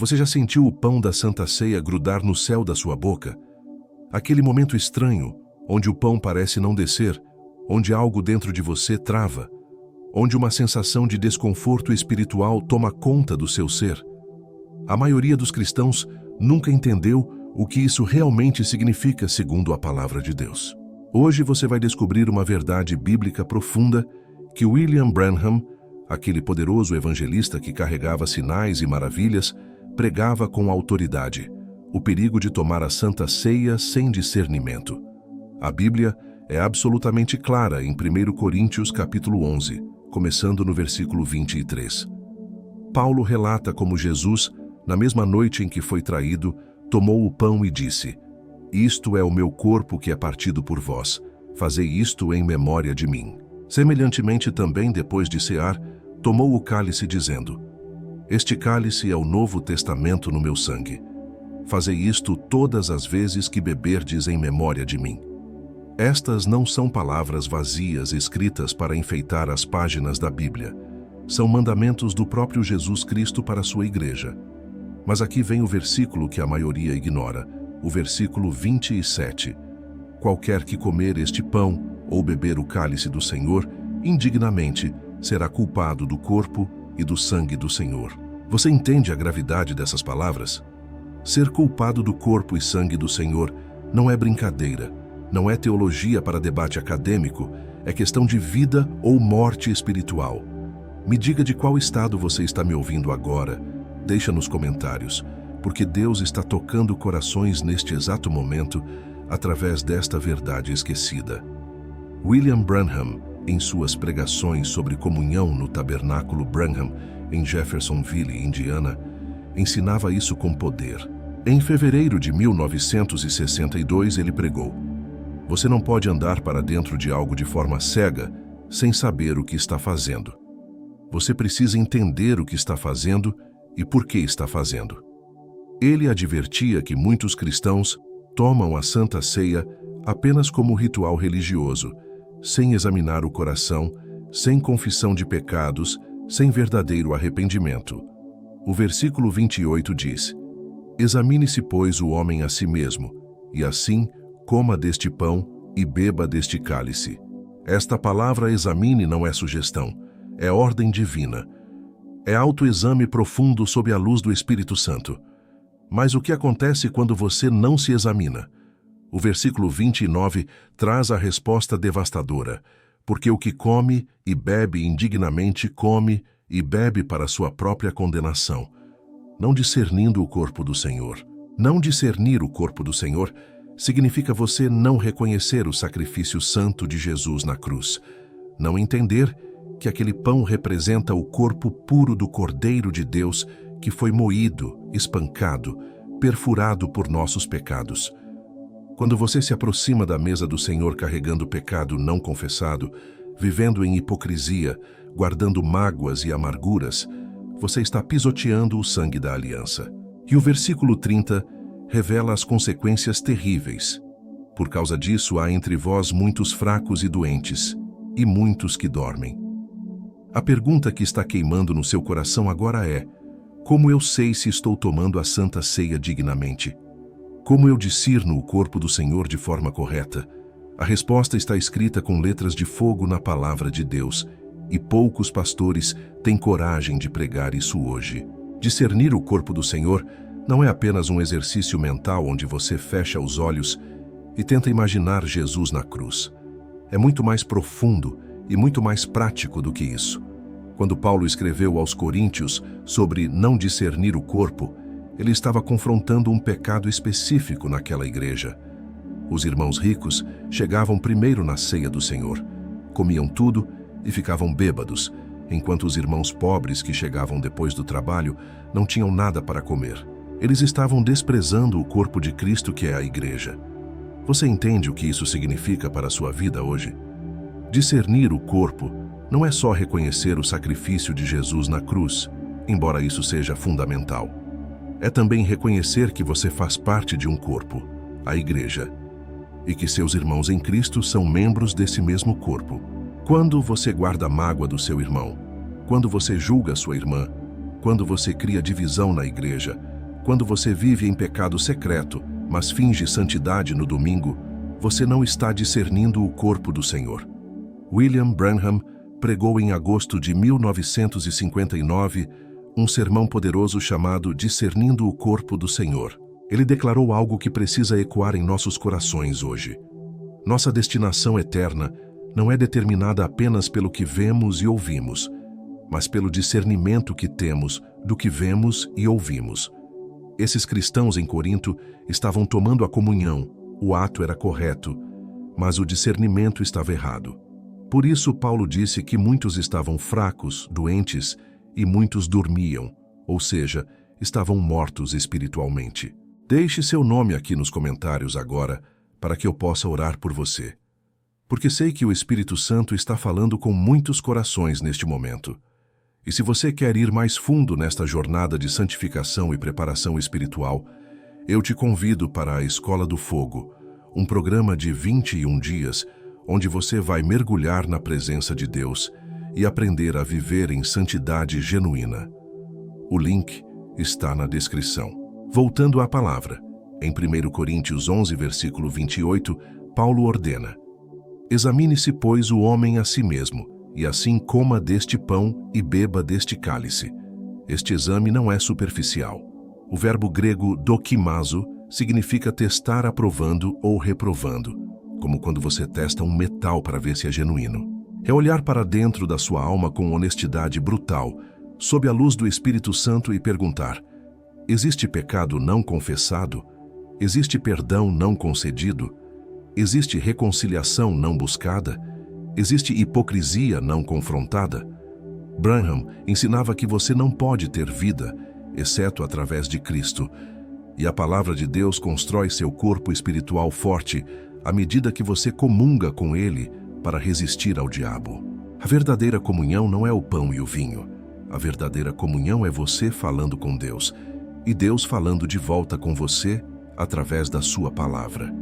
Você já sentiu o pão da Santa Ceia grudar no céu da sua boca? Aquele momento estranho, onde o pão parece não descer, onde algo dentro de você trava, onde uma sensação de desconforto espiritual toma conta do seu ser. A maioria dos cristãos nunca entendeu o que isso realmente significa segundo a palavra de Deus. Hoje você vai descobrir uma verdade bíblica profunda que William Branham, aquele poderoso evangelista que carregava sinais e maravilhas, pregava com autoridade: o perigo de tomar a Santa Ceia sem discernimento. A Bíblia é absolutamente clara em 1 Coríntios capítulo 11, começando no versículo 23. Paulo relata como Jesus, na mesma noite em que foi traído, tomou o pão e disse: "Isto é o meu corpo que é partido por vós. Fazei isto em memória de mim." Semelhantemente também, depois de cear, tomou o cálice dizendo: "Este cálice é o novo testamento no meu sangue. Fazei isto todas as vezes que beberdes em memória de mim." Estas não são palavras vazias escritas para enfeitar as páginas da Bíblia. São mandamentos do próprio Jesus Cristo para a sua igreja. Mas aqui vem o versículo que a maioria ignora, o versículo 27. "Qualquer que comer este pão ou beber o cálice do Senhor, indignamente, será culpado do corpo e do sangue do Senhor." Você entende a gravidade dessas palavras? Ser culpado do corpo e sangue do Senhor não é brincadeira, não é teologia para debate acadêmico, é questão de vida ou morte espiritual. Me diga de qual estado você está me ouvindo agora. Deixa nos comentários, porque Deus está tocando corações neste exato momento através desta verdade esquecida. William Branham, em suas pregações sobre comunhão no Tabernáculo Branham, em Jeffersonville, Indiana, ensinava isso com poder. Em fevereiro de 1962, ele pregou: "Você não pode andar para dentro de algo de forma cega, sem saber o que está fazendo. Você precisa entender o que está fazendo e por que está fazendo." Ele advertia que muitos cristãos tomam a Santa Ceia apenas como ritual religioso, sem examinar o coração, sem confissão de pecados, sem verdadeiro arrependimento. O versículo 28 diz: "Examine-se, pois, o homem a si mesmo, e assim coma deste pão e beba deste cálice." Esta palavra examine não é sugestão, é ordem divina. É autoexame profundo sob a luz do Espírito Santo. Mas o que acontece quando você não se examina? O versículo 29 traz a resposta devastadora: "Porque o que come e bebe indignamente come e bebe para sua própria condenação, não discernindo o corpo do Senhor." Não discernir o corpo do Senhor significa você não reconhecer o sacrifício santo de Jesus na cruz, não entender que aquele pão representa o corpo puro do Cordeiro de Deus que foi moído, espancado, perfurado por nossos pecados. Quando você se aproxima da mesa do Senhor carregando pecado não confessado, vivendo em hipocrisia, guardando mágoas e amarguras, você está pisoteando o sangue da aliança. E o versículo 30 revela as consequências terríveis. "Por causa disso há entre vós muitos fracos e doentes, e muitos que dormem." A pergunta que está queimando no seu coração agora é: como eu sei se estou tomando a Santa Ceia dignamente? Como eu discerno o corpo do Senhor de forma correta? A resposta está escrita com letras de fogo na palavra de Deus, e poucos pastores têm coragem de pregar isso hoje. Discernir o corpo do Senhor não é apenas um exercício mental onde você fecha os olhos e tenta imaginar Jesus na cruz. É muito mais profundo e muito mais prático do que isso. Quando Paulo escreveu aos Coríntios sobre não discernir o corpo, ele estava confrontando um pecado específico naquela igreja. Os irmãos ricos chegavam primeiro na ceia do Senhor, comiam tudo e ficavam bêbados, enquanto os irmãos pobres que chegavam depois do trabalho não tinham nada para comer. Eles estavam desprezando o corpo de Cristo, que é a igreja. Você entende o que isso significa para a sua vida hoje? Discernir o corpo não é só reconhecer o sacrifício de Jesus na cruz, embora isso seja fundamental. É também reconhecer que você faz parte de um corpo, a igreja, e que seus irmãos em Cristo são membros desse mesmo corpo. Quando você guarda a mágoa do seu irmão, quando você julga sua irmã, quando você cria divisão na igreja, quando você vive em pecado secreto, mas finge santidade no domingo, você não está discernindo o corpo do Senhor. William Branham pregou em agosto de 1959 um sermão poderoso chamado Discernindo o Corpo do Senhor. Ele declarou algo que precisa ecoar em nossos corações hoje. Nossa destinação eterna não é determinada apenas pelo que vemos e ouvimos, mas pelo discernimento que temos do que vemos e ouvimos. Esses cristãos em Corinto estavam tomando a comunhão, o ato era correto, mas o discernimento estava errado. Por isso, Paulo disse que muitos estavam fracos, doentes, e muitos dormiam, ou seja, estavam mortos espiritualmente. Deixe seu nome aqui nos comentários agora, para que eu possa orar por você. Porque sei que o Espírito Santo está falando com muitos corações neste momento. E se você quer ir mais fundo nesta jornada de santificação e preparação espiritual, eu te convido para a Escola do Fogo, um programa de 21 dias, onde você vai mergulhar na presença de Deus e aprender a viver em santidade genuína. O link está na descrição. Voltando à palavra, em 1 Coríntios 11, versículo 28, Paulo ordena: Examine-se, pois, o homem a si mesmo, e assim coma deste pão e beba deste cálice. Este exame não é superficial. O verbo grego dokimazo significa testar aprovando ou reprovando, como quando você testa um metal para ver se é genuíno. É olhar para dentro da sua alma com honestidade brutal, sob a luz do Espírito Santo e perguntar: existe pecado não confessado? Existe perdão não concedido? Existe reconciliação não buscada? Existe hipocrisia não confrontada? Branham ensinava que você não pode ter vida, exceto através de Cristo. E a palavra de Deus constrói seu corpo espiritual forte à medida que você comunga com Ele para resistir ao diabo. A verdadeira comunhão não é o pão e o vinho. A verdadeira comunhão é você falando com Deus, e Deus falando de volta com você através da sua palavra.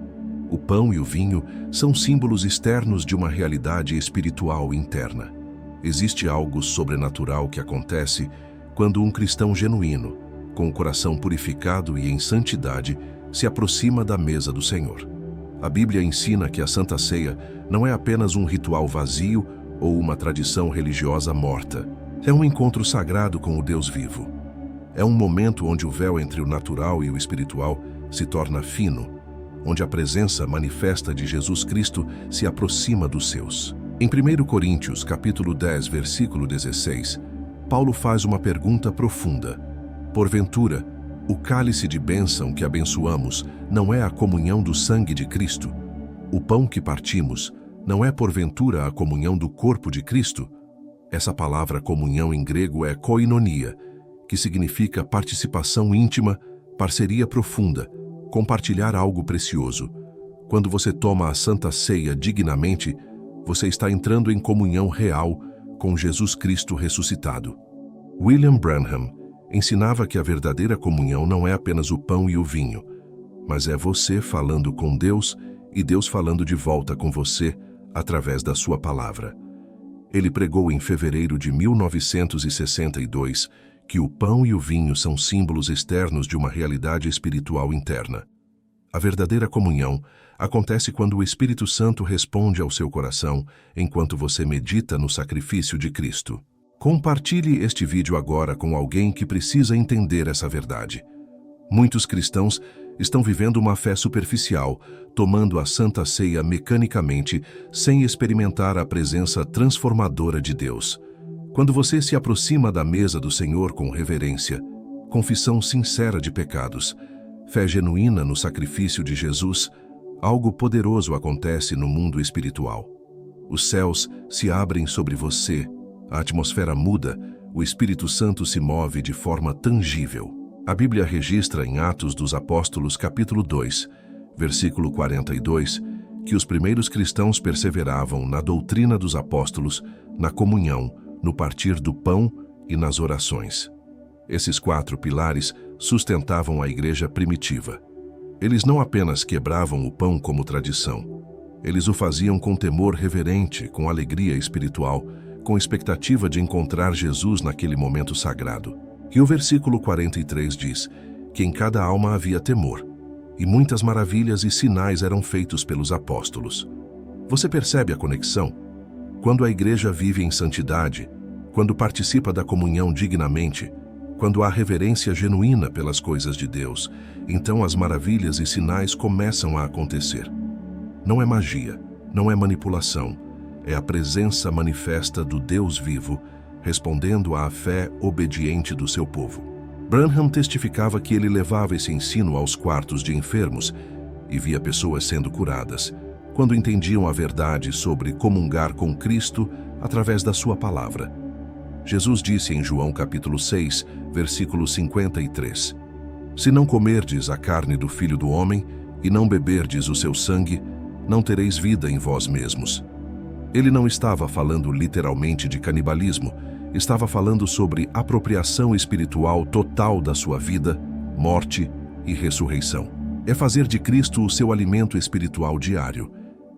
O pão e o vinho são símbolos externos de uma realidade espiritual interna. Existe algo sobrenatural que acontece quando um cristão genuíno, com o coração purificado e em santidade, se aproxima da mesa do Senhor. A Bíblia ensina que a Santa Ceia não é apenas um ritual vazio ou uma tradição religiosa morta. É um encontro sagrado com o Deus vivo. É um momento onde o véu entre o natural e o espiritual se torna fino, onde a presença manifesta de Jesus Cristo se aproxima dos seus. Em 1 Coríntios, capítulo 10, versículo 16, Paulo faz uma pergunta profunda. Porventura, o cálice de bênção que abençoamos não é a comunhão do sangue de Cristo? O pão que partimos não é porventura a comunhão do corpo de Cristo? Essa palavra comunhão em grego é koinonia, que significa participação íntima, parceria profunda, compartilhar algo precioso. Quando você toma a Santa Ceia dignamente, você está entrando em comunhão real com Jesus Cristo ressuscitado. William Branham ensinava que a verdadeira comunhão não é apenas o pão e o vinho, mas é você falando com Deus e Deus falando de volta com você através da sua palavra. Ele pregou em fevereiro de 1962 que o pão e o vinho são símbolos externos de uma realidade espiritual interna. A verdadeira comunhão acontece quando o Espírito Santo responde ao seu coração enquanto você medita no sacrifício de Cristo. Compartilhe este vídeo agora com alguém que precisa entender essa verdade. Muitos cristãos estão vivendo uma fé superficial, tomando a Santa Ceia mecanicamente, sem experimentar a presença transformadora de Deus. Quando você se aproxima da mesa do Senhor com reverência, confissão sincera de pecados, fé genuína no sacrifício de Jesus, algo poderoso acontece no mundo espiritual. Os céus se abrem sobre você, a atmosfera muda, o Espírito Santo se move de forma tangível. A Bíblia registra em Atos dos Apóstolos, capítulo 2, versículo 42, que os primeiros cristãos perseveravam na doutrina dos apóstolos, na comunhão, no partir do pão e nas orações. Esses 4 pilares sustentavam a igreja primitiva. Eles não apenas quebravam o pão como tradição, eles o faziam com temor reverente, com alegria espiritual, com expectativa de encontrar Jesus naquele momento sagrado. E o versículo 43 diz que em cada alma havia temor, e muitas maravilhas e sinais eram feitos pelos apóstolos. Você percebe a conexão? Quando a igreja vive em santidade, quando participa da comunhão dignamente, quando há reverência genuína pelas coisas de Deus, então as maravilhas e sinais começam a acontecer. Não é magia, não é manipulação, é a presença manifesta do Deus vivo, respondendo à fé obediente do seu povo. Branham testificava que ele levava esse ensino aos quartos de enfermos e via pessoas sendo curadas, quando entendiam a verdade sobre comungar com Cristo através da sua palavra. Jesus disse em João capítulo 6, versículo 53, Se não comerdes a carne do Filho do Homem e não beberdes o seu sangue, não tereis vida em vós mesmos. Ele não estava falando literalmente de canibalismo, estava falando sobre apropriação espiritual total da sua vida, morte e ressurreição. É fazer de Cristo o seu alimento espiritual diário.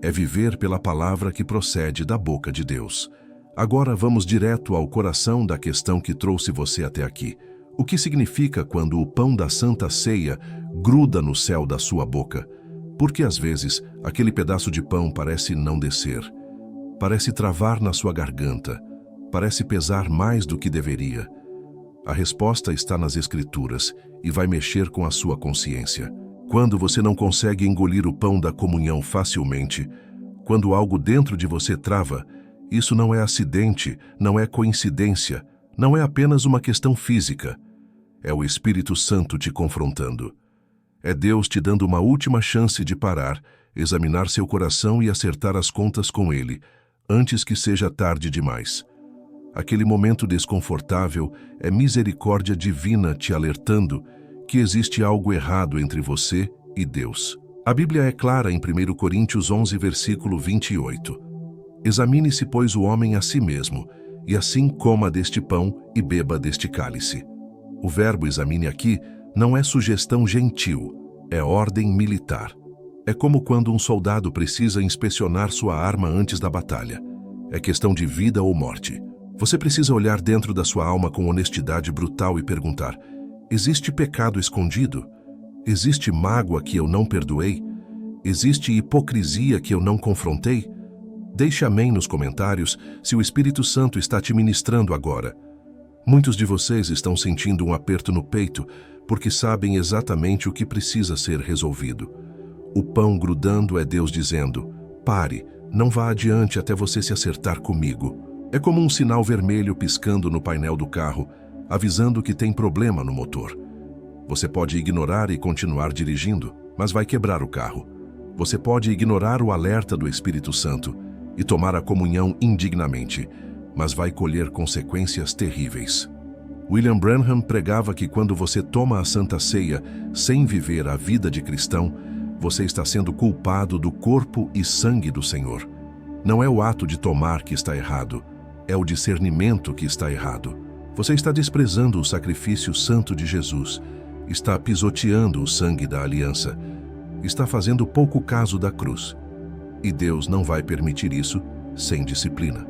É viver pela palavra que procede da boca de Deus. Agora vamos direto ao coração da questão que trouxe você até aqui. O que significa quando o pão da Santa Ceia gruda no céu da sua boca? Porque às vezes aquele pedaço de pão parece não descer, parece travar na sua garganta, parece pesar mais do que deveria. A resposta está nas Escrituras e vai mexer com a sua consciência. Quando você não consegue engolir o pão da comunhão facilmente, quando algo dentro de você trava, isso não é acidente, não é coincidência, não é apenas uma questão física. É o Espírito Santo te confrontando. É Deus te dando uma última chance de parar, examinar seu coração e acertar as contas com Ele, antes que seja tarde demais. Aquele momento desconfortável é misericórdia divina te alertando que existe algo errado entre você e Deus. A Bíblia é clara em 1 Coríntios 11, versículo 28. Examine-se, pois, o homem a si mesmo, e assim coma deste pão e beba deste cálice. O verbo examine aqui não é sugestão gentil, é ordem militar. É como quando um soldado precisa inspecionar sua arma antes da batalha. É questão de vida ou morte. Você precisa olhar dentro da sua alma com honestidade brutal e perguntar: existe pecado escondido? Existe mágoa que eu não perdoei? Existe hipocrisia que eu não confrontei? Deixe amém nos comentários se o Espírito Santo está te ministrando agora. Muitos de vocês estão sentindo um aperto no peito porque sabem exatamente o que precisa ser resolvido. O pão grudando é Deus dizendo: pare, não vá adiante até você se acertar comigo. É como um sinal vermelho piscando no painel do carro, avisando que tem problema no motor. Você pode ignorar e continuar dirigindo, mas vai quebrar o carro. Você pode ignorar o alerta do Espírito Santo e tomar a comunhão indignamente, mas vai colher consequências terríveis. William Branham pregava que quando você toma a Santa Ceia sem viver a vida de cristão, você está sendo culpado do corpo e sangue do Senhor. Não é o ato de tomar que está errado, é o discernimento que está errado. Você está desprezando o sacrifício santo de Jesus, está pisoteando o sangue da aliança, está fazendo pouco caso da cruz. E Deus não vai permitir isso sem disciplina.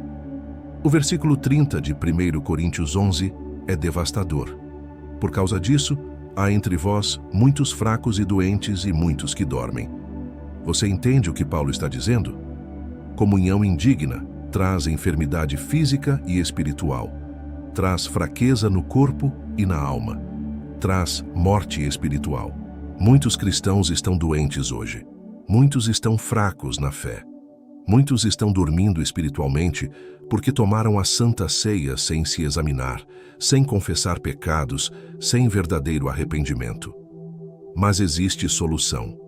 O versículo 30 de 1 Coríntios 11 é devastador. Por causa disso, há entre vós muitos fracos e doentes e muitos que dormem. Você entende o que Paulo está dizendo? Comunhão indigna traz enfermidade física e espiritual, traz fraqueza no corpo e na alma, traz morte espiritual. Muitos cristãos estão doentes hoje. Muitos estão fracos na fé. Muitos estão dormindo espiritualmente porque tomaram a Santa Ceia sem se examinar, sem confessar pecados, sem verdadeiro arrependimento. Mas existe solução.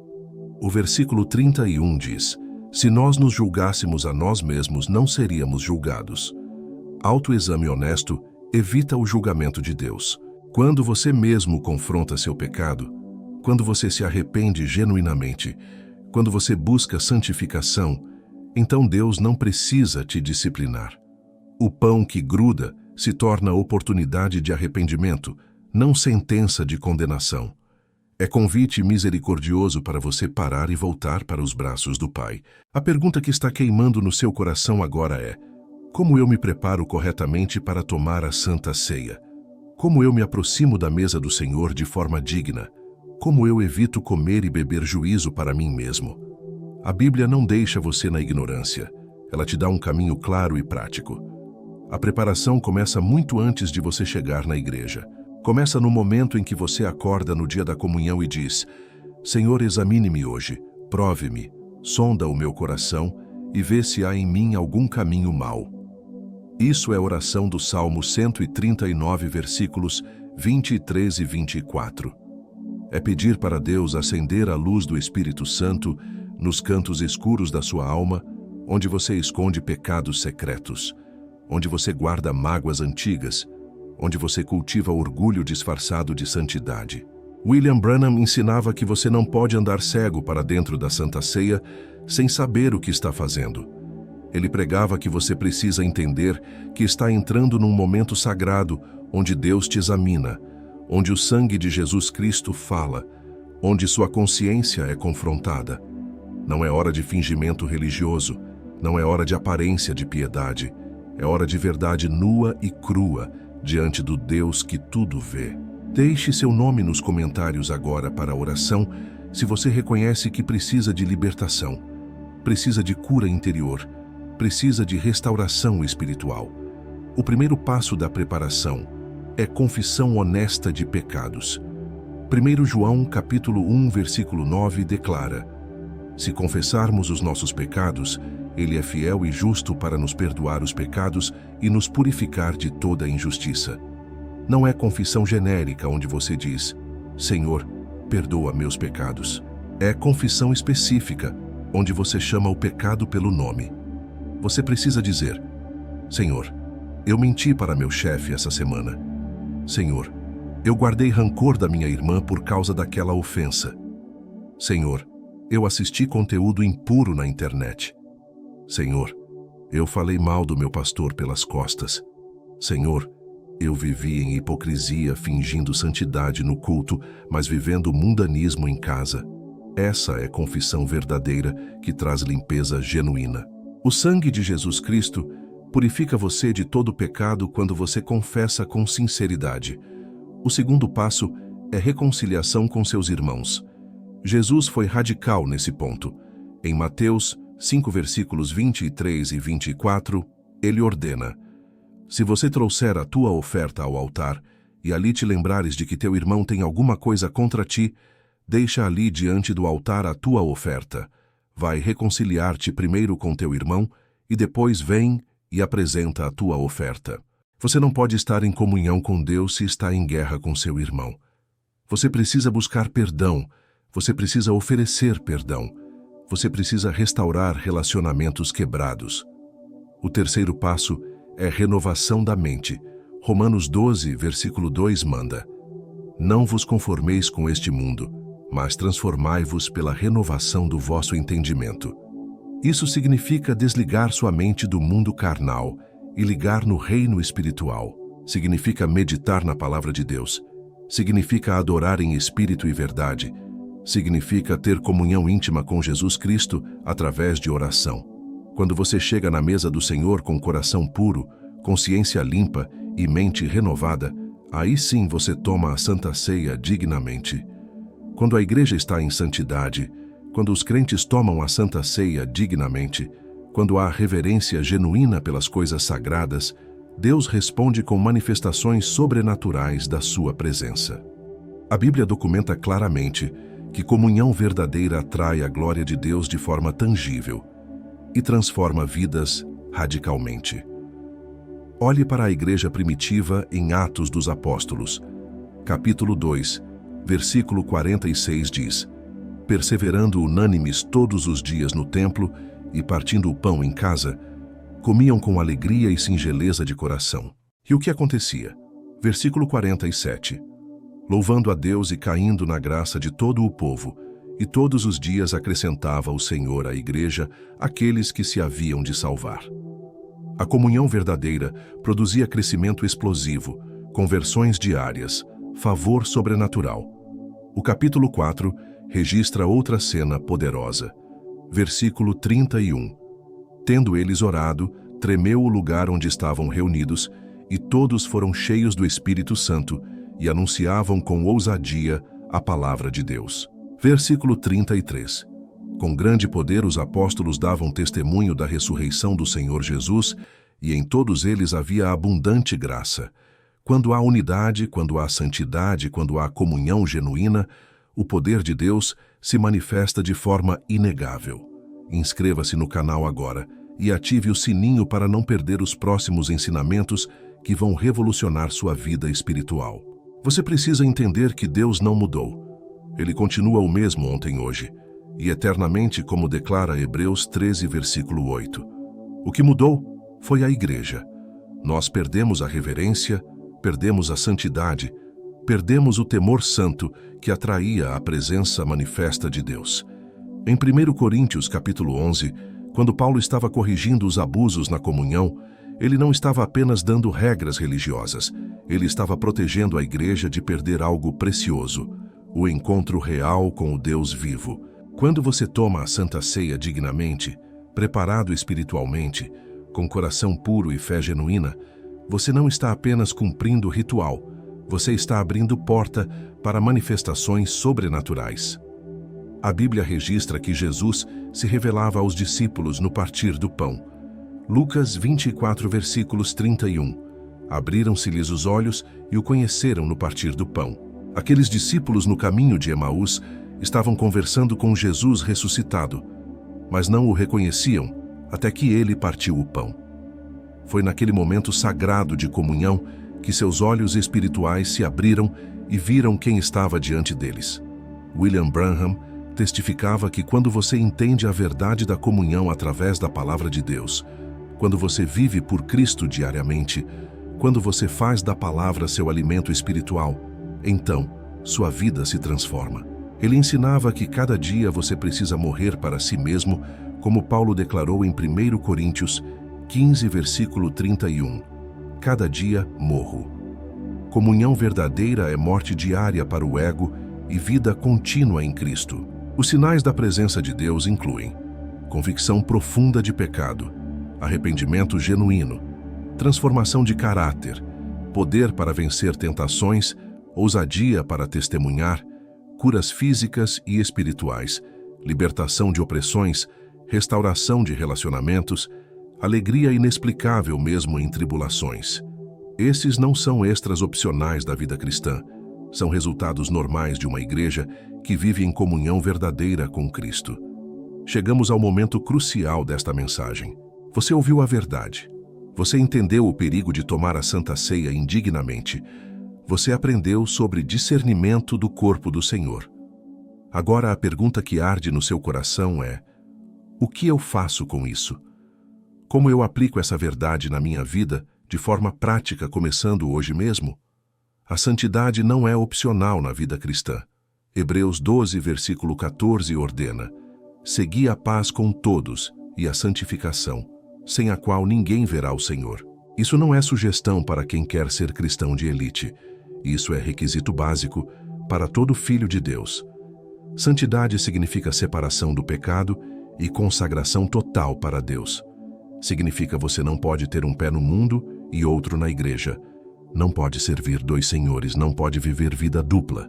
O versículo 31 diz: se nós nos julgássemos a nós mesmos, não seríamos julgados. Autoexame honesto evita o julgamento de Deus. Quando você mesmo confronta seu pecado, quando você se arrepende genuinamente, quando você busca santificação, então Deus não precisa te disciplinar. O pão que gruda se torna oportunidade de arrependimento, não sentença de condenação. É convite misericordioso para você parar e voltar para os braços do Pai. A pergunta que está queimando no seu coração agora é: como eu me preparo corretamente para tomar a Santa Ceia? Como eu me aproximo da mesa do Senhor de forma digna? Como eu evito comer e beber juízo para mim mesmo? A Bíblia não deixa você na ignorância. Ela te dá um caminho claro e prático. A preparação começa muito antes de você chegar na igreja. Começa no momento em que você acorda no dia da comunhão e diz: Senhor, examine-me hoje, prove-me, sonda o meu coração e vê se há em mim algum caminho mau. Isso é a oração do Salmo 139, versículos 23 e 24. É pedir para Deus acender a luz do Espírito Santo nos cantos escuros da sua alma, onde você esconde pecados secretos, onde você guarda mágoas antigas, onde você cultiva orgulho disfarçado de santidade. William Branham ensinava que você não pode andar cego para dentro da Santa Ceia sem saber o que está fazendo. Ele pregava que você precisa entender que está entrando num momento sagrado onde Deus te examina, onde o sangue de Jesus Cristo fala, onde sua consciência é confrontada. Não é hora de fingimento religioso, não é hora de aparência de piedade, é hora de verdade nua e crua diante do Deus que tudo vê. Deixe seu nome nos comentários agora para a oração se você reconhece que precisa de libertação, precisa de cura interior, precisa de restauração espiritual. O primeiro passo da preparação é confissão honesta de pecados. 1 João capítulo 1, versículo 9 declara: Se confessarmos os nossos pecados, Ele é fiel e justo para nos perdoar os pecados e nos purificar de toda injustiça. Não é confissão genérica onde você diz: Senhor, perdoa meus pecados. É confissão específica, onde você chama o pecado pelo nome. Você precisa dizer: Senhor, eu menti para meu chefe essa semana. Senhor, eu guardei rancor da minha irmã por causa daquela ofensa. Senhor, eu assisti conteúdo impuro na internet. Senhor, eu falei mal do meu pastor pelas costas. Senhor, eu vivi em hipocrisia, fingindo santidade no culto, mas vivendo mundanismo em casa. Essa é confissão verdadeira que traz limpeza genuína. O sangue de Jesus Cristo purifica você de todo pecado quando você confessa com sinceridade. O segundo passo é reconciliação com seus irmãos. Jesus foi radical nesse ponto. Em Mateus 5, versículos 23 e 24, ele ordena: Se você trouxer a tua oferta ao altar e ali te lembrares de que teu irmão tem alguma coisa contra ti, deixa ali diante do altar a tua oferta. Vai reconciliar-te primeiro com teu irmão e depois vem e apresenta a tua oferta. Você não pode estar em comunhão com Deus se está em guerra com seu irmão. Você precisa buscar perdão, você precisa oferecer perdão, você precisa restaurar relacionamentos quebrados. O terceiro passo é renovação da mente. Romanos 12, versículo 2 manda: Não vos conformeis com este mundo, mas transformai-vos pela renovação do vosso entendimento. Isso significa desligar sua mente do mundo carnal e ligar no reino espiritual. Significa meditar na palavra de Deus. Significa adorar em espírito e verdade. Significa ter comunhão íntima com Jesus Cristo através de oração. Quando você chega na mesa do Senhor com coração puro, consciência limpa e mente renovada, aí sim você toma a Santa Ceia dignamente. Quando a igreja está em santidade, quando os crentes tomam a Santa Ceia dignamente, quando há reverência genuína pelas coisas sagradas, Deus responde com manifestações sobrenaturais da sua presença. A Bíblia documenta claramente que comunhão verdadeira atrai a glória de Deus de forma tangível e transforma vidas radicalmente. Olhe para a igreja primitiva em Atos dos Apóstolos. Capítulo 2, versículo 46 diz: Perseverando unânimes todos os dias no templo e partindo o pão em casa, comiam com alegria e singeleza de coração. E o que acontecia? Versículo 47. Louvando a Deus e caindo na graça de todo o povo, e todos os dias acrescentava o Senhor à igreja aqueles que se haviam de salvar. A comunhão verdadeira produzia crescimento explosivo, conversões diárias, favor sobrenatural. O capítulo 4 registra outra cena poderosa. Versículo 31. Tendo eles orado, tremeu o lugar onde estavam reunidos, e todos foram cheios do Espírito Santo e anunciavam com ousadia a palavra de Deus. Versículo 33. Com grande poder os apóstolos davam testemunho da ressurreição do Senhor Jesus, e em todos eles havia abundante graça. Quando há unidade, quando há santidade, quando há comunhão genuína, o poder de Deus se manifesta de forma inegável. Inscreva-se no canal agora e ative o sininho para não perder os próximos ensinamentos que vão revolucionar sua vida espiritual. Você precisa entender que Deus não mudou. Ele continua o mesmo ontem, hoje e eternamente, como declara Hebreus 13, versículo 8. O que mudou foi a igreja. Nós perdemos a reverência, perdemos a santidade, perdemos o temor santo que atraía a presença manifesta de Deus. Em 1 Coríntios, capítulo 11, quando Paulo estava corrigindo os abusos na comunhão, ele não estava apenas dando regras religiosas, ele estava protegendo a igreja de perder algo precioso, o encontro real com o Deus vivo. Quando você toma a Santa Ceia dignamente, preparado espiritualmente, com coração puro e fé genuína, você não está apenas cumprindo o ritual, você está abrindo porta para manifestações sobrenaturais. A Bíblia registra que Jesus se revelava aos discípulos no partir do pão. Lucas 24, versículos 31. Abriram-se-lhes os olhos e o conheceram no partir do pão. Aqueles discípulos no caminho de Emaús estavam conversando com Jesus ressuscitado, mas não o reconheciam até que ele partiu o pão. Foi naquele momento sagrado de comunhão que seus olhos espirituais se abriram e viram quem estava diante deles. William Branham testificava que quando você entende a verdade da comunhão através da palavra de Deus, quando você vive por Cristo diariamente, quando você faz da palavra seu alimento espiritual, então sua vida se transforma. Ele ensinava que cada dia você precisa morrer para si mesmo, como Paulo declarou em 1 Coríntios 15, versículo 31. Cada dia morro. Comunhão verdadeira é morte diária para o ego e vida contínua em Cristo. Os sinais da presença de Deus incluem convicção profunda de pecado, arrependimento genuíno, transformação de caráter, poder para vencer tentações, ousadia para testemunhar, curas físicas e espirituais, libertação de opressões, restauração de relacionamentos, alegria inexplicável mesmo em tribulações. Esses não são extras opcionais da vida cristã, são resultados normais de uma igreja que vive em comunhão verdadeira com Cristo. Chegamos ao momento crucial desta mensagem. Você ouviu a verdade. Você entendeu o perigo de tomar a Santa Ceia indignamente. Você aprendeu sobre discernimento do corpo do Senhor. Agora a pergunta que arde no seu coração é: o que eu faço com isso? Como eu aplico essa verdade na minha vida, de forma prática, começando hoje mesmo? A santidade não é opcional na vida cristã. Hebreus 12, versículo 14 ordena: segui a paz com todos e a santificação, sem a qual ninguém verá o Senhor. Isso não é sugestão para quem quer ser cristão de elite. Isso é requisito básico para todo filho de Deus. Santidade significa separação do pecado e consagração total para Deus. Significa você não pode ter um pé no mundo e outro na igreja. Não pode servir dois senhores, não pode viver vida dupla.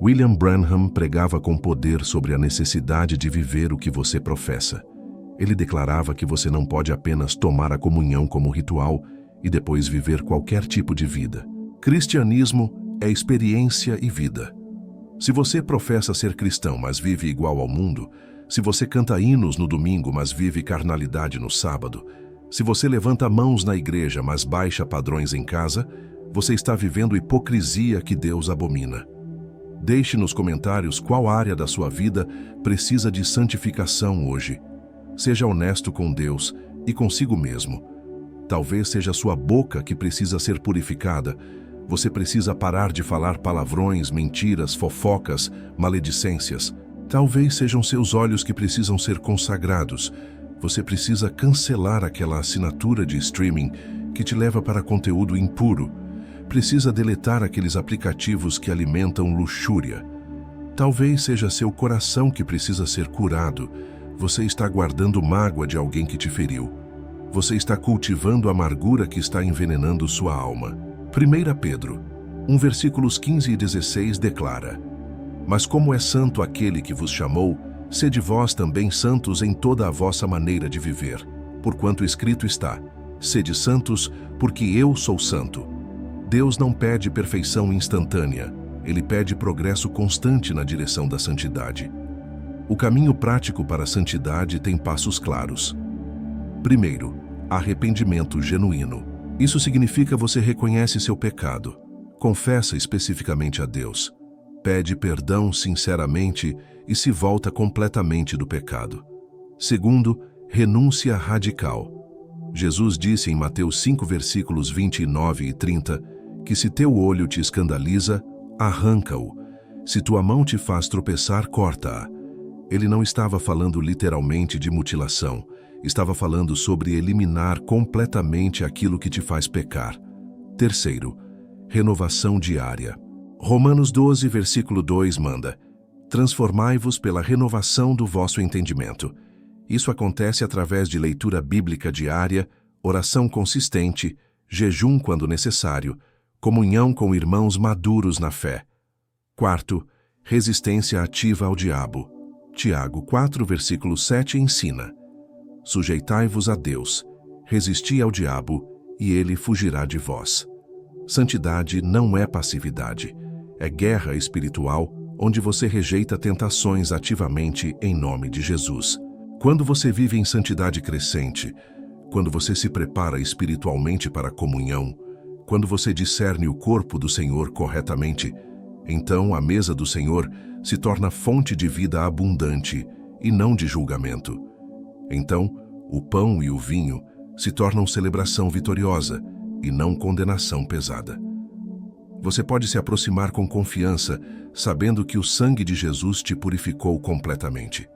William Branham pregava com poder sobre a necessidade de viver o que você professa. Ele declarava que você não pode apenas tomar a comunhão como ritual e depois viver qualquer tipo de vida. Cristianismo é experiência e vida. Se você professa ser cristão, mas vive igual ao mundo, se você canta hinos no domingo, mas vive carnalidade no sábado, se você levanta mãos na igreja, mas baixa padrões em casa, você está vivendo hipocrisia que Deus abomina. Deixe nos comentários qual área da sua vida precisa de santificação hoje. Seja honesto com Deus e consigo mesmo. Talvez seja sua boca que precisa ser purificada. Você precisa parar de falar palavrões, mentiras, fofocas, maledicências. Talvez sejam seus olhos que precisam ser consagrados. Você precisa cancelar aquela assinatura de streaming que te leva para conteúdo impuro. Precisa deletar aqueles aplicativos que alimentam luxúria. Talvez seja seu coração que precisa ser curado. Você está guardando mágoa de alguém que te feriu. você está cultivando a amargura que está envenenando sua alma. 1 Pedro, versículos 15 e 16 declara: Mas como é santo aquele que vos chamou, sede vós também santos em toda a vossa maneira de viver, porquanto escrito está: Sede santos, porque eu sou santo. Deus não pede perfeição instantânea, Ele pede progresso constante na direção da santidade. O caminho prático para a santidade tem passos claros. Primeiro, arrependimento genuíno. Isso significa você reconhece seu pecado, confessa especificamente a Deus, pede perdão sinceramente e se volta completamente do pecado. Segundo, renúncia radical. Jesus disse em Mateus 5, versículos 29 e 30, que se teu olho te escandaliza, arranca-o. Se tua mão te faz tropeçar, corta-a. Ele não estava falando literalmente de mutilação, estava falando sobre eliminar completamente aquilo que te faz pecar. Terceiro, renovação diária. Romanos 12, versículo 2 manda: Transformai-vos pela renovação do vosso entendimento. Isso acontece através de leitura bíblica diária, oração consistente, jejum quando necessário, comunhão com irmãos maduros na fé. Quarto, resistência ativa ao diabo. Tiago 4, versículo 7 ensina: Sujeitai-vos a Deus, resisti ao diabo, e ele fugirá de vós. Santidade não é passividade, é guerra espiritual, onde você rejeita tentações ativamente em nome de Jesus. Quando você vive em santidade crescente, quando você se prepara espiritualmente para a comunhão, quando você discerne o corpo do Senhor corretamente, então a mesa do Senhor se torna fonte de vida abundante e não de julgamento. Então, o pão e o vinho se tornam celebração vitoriosa e não condenação pesada. Você pode se aproximar com confiança, sabendo que o sangue de Jesus te purificou completamente.